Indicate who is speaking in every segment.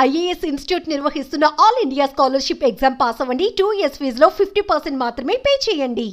Speaker 1: IAS institute నిర్వహిస్తున్న all India scholarship exam pass అవ్వండి. 2 years ఫీజులో 50% మాత్రమే పే చేయండి.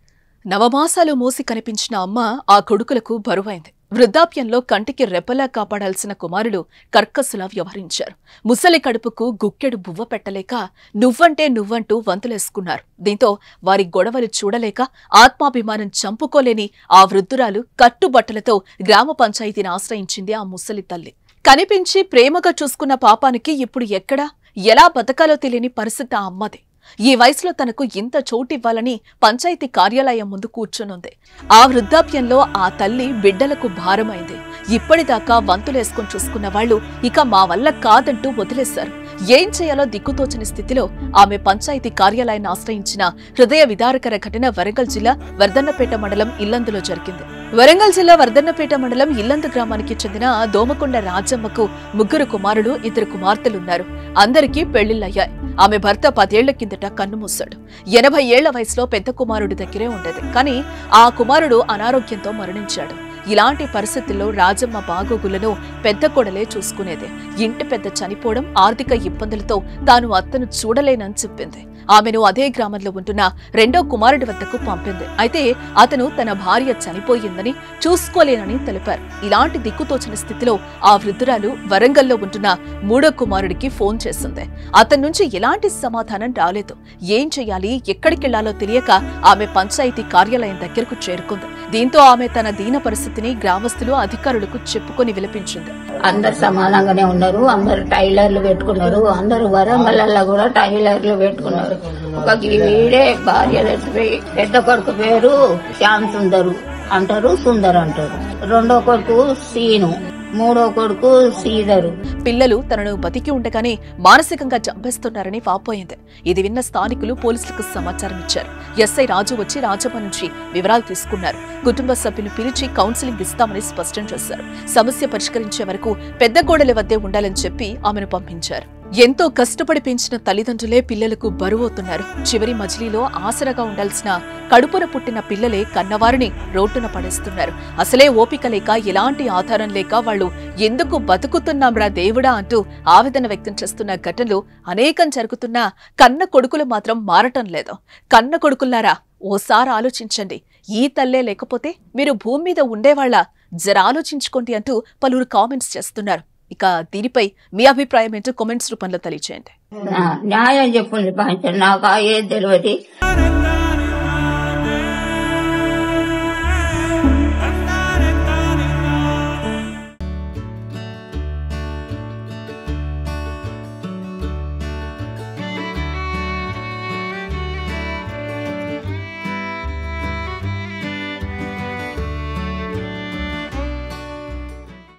Speaker 2: నవమాసాలు మూసి కనిపించిన అమ్మ ఆ కొడుకులకు బరువైంది. వృద్ధాప్యంలో కంటికి రెప్పలా కాపాడాల్సిన కుమారులు కర్కసులా వ్యవహరించారు. ముసలి కడుపుకు గుక్కెడు బువ్వ పెట్టలేక నువ్వంటూ వంతులేసుకున్నారు. దీంతో వారి గొడవలు చూడలేక ఆత్మాభిమానం చంపుకోలేని ఆ వృద్ధురాలు కట్టుబట్టలతో గ్రామ పంచాయతీని ఆశ్రయించింది ఆ ముసలి తల్లి. కనిపించి ప్రేమగా చూసుకున్న పాపానికి ఇప్పుడు ఎక్కడా ఎలా బతకాలో తెలియని పరిస్థితి ఆ అమ్మది. ఈ వయసులో తనకు ఇంత చోటివ్వాలని పంచాయతీ కార్యాలయం ముందు కూర్చునుంది. ఆ వృద్ధాప్యంలో ఆ తల్లి బిడ్డలకు భారమైంది. ఇప్పటిదాకా వంతులేసుకుని చూసుకున్న వాళ్లు ఇక మా వల్ల కాదంటూ వదిలేశారు. ఏం చేయాలో దిక్కుతోచని స్థితిలో ఆమె పంచాయతీ కార్యాలయాన్ని ఆశ్రయించిన హృదయ విదారకర ఘటన వరంగల్ జిల్లా వర్ధన్నపేట మండలం ఇల్లందులో జరిగింది. వరంగల్ జిల్లా వర్ధన్నపేట మండలం ఇల్లందు గ్రామానికి చెందిన దోమకొండ రాజమ్మకు 3 కుమారులు 2 కుమార్తెలున్నారు. అందరికీ పెళ్లిళ్లయ్యాయి. ఆమె భర్త 10 ఏళ్ల కిందట కన్నుమూశాడు. 80 ఏళ్ల వయసులో పెద్ద కుమారుడి దగ్గరే ఉండేది. కానీ ఆ కుమారుడు అనారోగ్యంతో మరణించాడు. ఇలాంటి పరిస్థితుల్లో రాజమ్మ బాగోగులను పెద్ద కొడలే చూసుకునేది. ఇంటి పెద్ద చనిపోవడం, ఆర్థిక ఇబ్బందులతో తాను అత్తను చూడలేనని చెప్పింది. ఆమెను అదే గ్రామంలో ఉంటున్న 2వ కుమారుడి వద్దకు పంపింది. అయితే అతను తన భార్య చనిపోయిందని చూసుకోలేనని తెలిపారు. ఇలాంటి దిక్కుతోచని స్థితిలో ఆ వృద్ధురాలు వరంగల్లో ఉంటున్న 3వ కుమారుడికి ఫోన్ చేసింది. అతని నుంచి ఎలాంటి సమాధానం రాలేదు. ఏం చేయాలి, ఎక్కడికెళ్లాలో తెలియక ఆమె పంచాయతీ కార్యాలయం దగ్గరకు చేరుకుంది. దీంతో ఆమె తన దీన పరిస్థితిని గ్రామస్తులు, అధికారులకు చెప్పుకొని విలపించింది.
Speaker 3: అందరు సమానంగానే ఉన్నారు. అందరు టైలర్లు పెట్టుకున్నారు. అందరు వరంగల్లో కూడా టైలర్లు పెట్టుకున్నారు. ఒక వీడే భార్య తెచ్చిపోయి పెద్ద కొడుకు పేరు శ్యామ్ సుందరు అంటారు, సుందర్ అంటారు. 2వ కొడుకు సీను, 3వ కొడుకు శ్రీధరు.
Speaker 2: పిల్లలు తనను బతికి ఉండగానే మానసికంగా చంపేస్తున్నారని వాపోయింది. ఇది విన్న స్థానికులు పోలీసులకు సమాచారం ఇచ్చారు. ఎస్ఐ రాజు వచ్చి రాజమ్మ నుంచి వివరాలు తీసుకున్నారు. కుటుంబ సభ్యులు పిలిచి కౌన్సిలింగ్ ఇస్తామని స్పష్టం చేశారు. సమస్య పరిష్కరించే వరకు పెద్ద కోడలి వద్దే ఉండాలని చెప్పి ఆమెను పంపించారు. ఎంతో కష్టపడి పెంచిన తల్లిదండ్రులే పిల్లలకు బరువవుతున్నారు. చివరి మజిలీలో ఆసరగా ఉండాల్సిన కడుపున పుట్టిన పిల్లలే కన్నవారిని రోడ్డున పడేస్తున్నారు. అసలే ఓపిక లేక, ఎలాంటి ఆధారం లేక వాళ్లు ఎందుకు బతుకుతున్నాంరా దేవుడా అంటూ ఆవేదన వ్యక్తం చేస్తున్న ఘటనలు అనేకం జరుగుతున్నా కన్న కొడుకులు మాత్రం మారటం లేదు. కన్న కొడుకుల్లారా, ఓసారి ఆలోచించండి. ఈ తల్లే లేకపోతే మీరు భూమి మీద ఉండేవాళ్ల జర ఆలోచించుకోండి అంటూ పలువురు కామెంట్స్ చేస్తున్నారు. ఇక దీనిపై మీ అభిప్రాయం ఏంటో కామెంట్స్ రూపంలో తెలియజేయండి.
Speaker 3: న్యాయం చెప్పండి, నాకు ఏది తెలియదు.